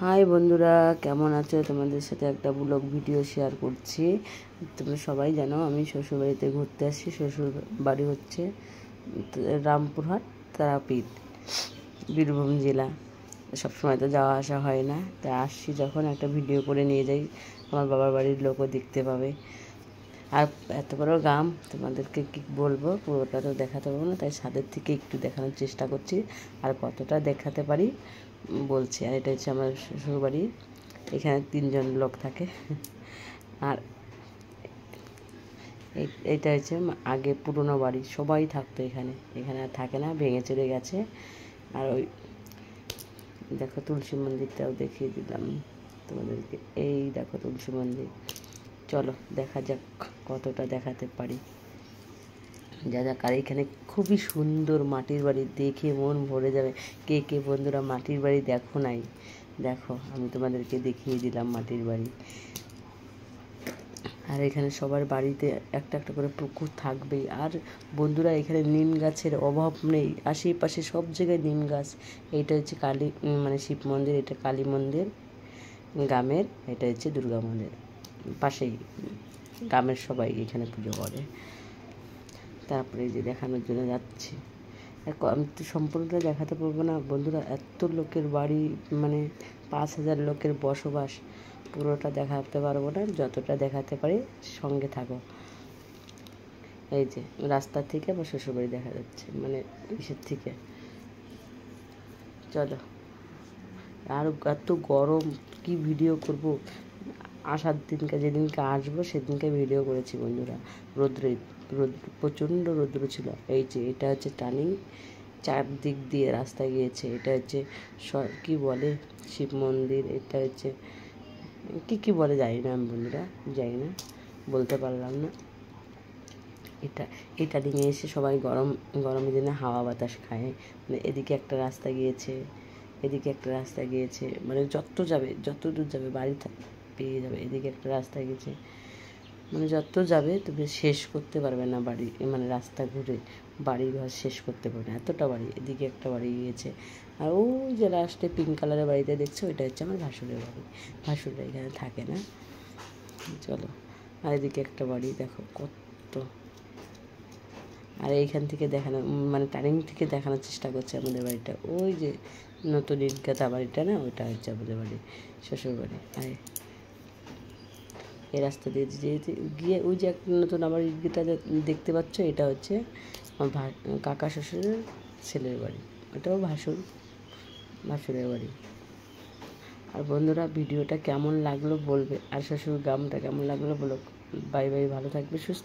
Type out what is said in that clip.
High বন্ধুরা, কেমন আছো? তোমাদের সাথে একটা ব্লগ ভিডিও শেয়ার করছি। তোমরা সবাই জানো আমি শ্বশুরবাড়িতে ঘুরতে আসছি। শ্বশুর বাড়ি হচ্ছে রামপুরহাট, তারাপীঠ, বীরভূম জেলা। সবসময় তো যাওয়া আসা হয় না, তাই আসছি যখন একটা ভিডিও করে নিয়ে যাই, আমার বাবার বাড়ির লোকও দেখতে পাবে। আর এত বড় গ্রাম, তোমাদেরকে কী বলবো, পুরোটা তো দেখাতে পারবো না, তাই ছাদের থেকে একটু দেখানোর চেষ্টা করছি। আর কতটা দেখাতে পারি বলছি। আর এটা হচ্ছে আমার শ্বশুরবাড়ি, এখানে 3জন লোক থাকে। আর এইটা হচ্ছে আগে পুরনো বাড়ি, সবাই থাকতো এখানে। এখানে আর থাকে না, ভেঙে চলে গেছে। আর ওই দেখো তুলসী মন্দিরটাও দেখিয়ে দিলাম তোমাদেরকে। এই দেখো তুলসী মন্দির। চলো দেখা যাক কতটা দেখাতে পারি। যা যাক। আর এখানে খুবই সুন্দর মাটির বাড়ি, দেখে মন ভরে যাবে। কে কে বন্ধুরা মাটির বাড়ি দেখো নাই? দেখো, আমি তোমাদেরকে দেখিয়ে দিলাম মাটির বাড়ি। আর এখানে সবার বাড়িতে একটা একটা করে পুকুর থাকবেই। আর বন্ধুরা, এখানে নিম গাছের অভাব নেই, আশেপাশে সব জায়গায় নিম গাছ। এইটা হচ্ছে কালী, মানে শিব মন্দির, এটা কালী মন্দির গ্রামের, এটা হচ্ছে দুর্গা মন্দির। পাশেই গ্রামের সবাই এখানে পুজো করে। তারপরে এই যে দেখানোর জন্য যাচ্ছি। আমি তো সম্পূর্ণটা দেখাতে পারবো না বন্ধুরা, এত লোকের বাড়ি, মানে 5,000 লোকের বসবাস। পুরোটা দেখাতে পারবো না, যতটা দেখাতে পারি সঙ্গে থাকো। এই যে রাস্তা থেকে আমার শ্বশুরবাড়ি দেখা যাচ্ছে, মানে ইসের থেকে। চলো। আর এত গরম, কি ভিডিও করব? আসার দিনকে, যেদিনকে আসবো সেদিনকে ভিডিও করেছি বন্ধুরা। রৌদ্র প্রচণ্ড রৌদ্র ছিল। এই যে এটা হচ্ছে টার্নিং, চারদিক দিয়ে রাস্তা গিয়েছে। এটা হচ্ছে কি বলে, শিব মন্দির। এটা হচ্ছে কী বলে জানি না আমি বন্ধুরা, জানি না, বলতে পারলাম না। এই টার্নিংয়ে এসে সবাই গরমের দিনে হাওয়া বাতাস খায়। মানে এদিকে একটা রাস্তা গিয়েছে, এদিকে একটা রাস্তা গিয়েছে, মানে যত দূর যাবে বাড়ি পেয়ে যাবে। এদিকে একটা রাস্তা গেছে, মানে যত যাবে তুমি শেষ করতে পারবে না বাড়ি, মানে রাস্তা ঘুরে বাড়ি ঘর শেষ করতে পারবে না, এতটা বাড়ি। এদিকে একটা বাড়ি গিয়েছে। আর ওই যে লাস্টে পিঙ্ক কালারের বাড়িতে দেখছো, ওইটা হচ্ছে আমার ভাসুরের বাড়ি। ভাসুররা এখানে থাকে না। চলো। আর এদিকে একটা বাড়ি দেখো কত। আর এইখান থেকে দেখানো, মানে টার্নিং থেকে দেখানোর চেষ্টা করছে আমাদের বাড়িটা। ওই যে নতুন ইটগাঁথা বাড়িটা না, ওইটা হচ্ছে আমাদের বাড়ি, শ্বশুর বাড়ি। আর এই রাস্তা দিয়ে যেতে গিয়ে ওই যে একটা নতুন আমার ইটগাঁথা দেখতে পাচ্ছ, এটা হচ্ছে আমার কাকা শ্বশুরের ছেলের বাড়ি। ওটাও ভাসুরের বাড়ি। আর বন্ধুরা, ভিডিওটা কেমন লাগলো বলবে, আর শ্বশুর গ্রামটা কেমন লাগলো বলো। বাই বাই, ভালো থাকবে, সুস্থ।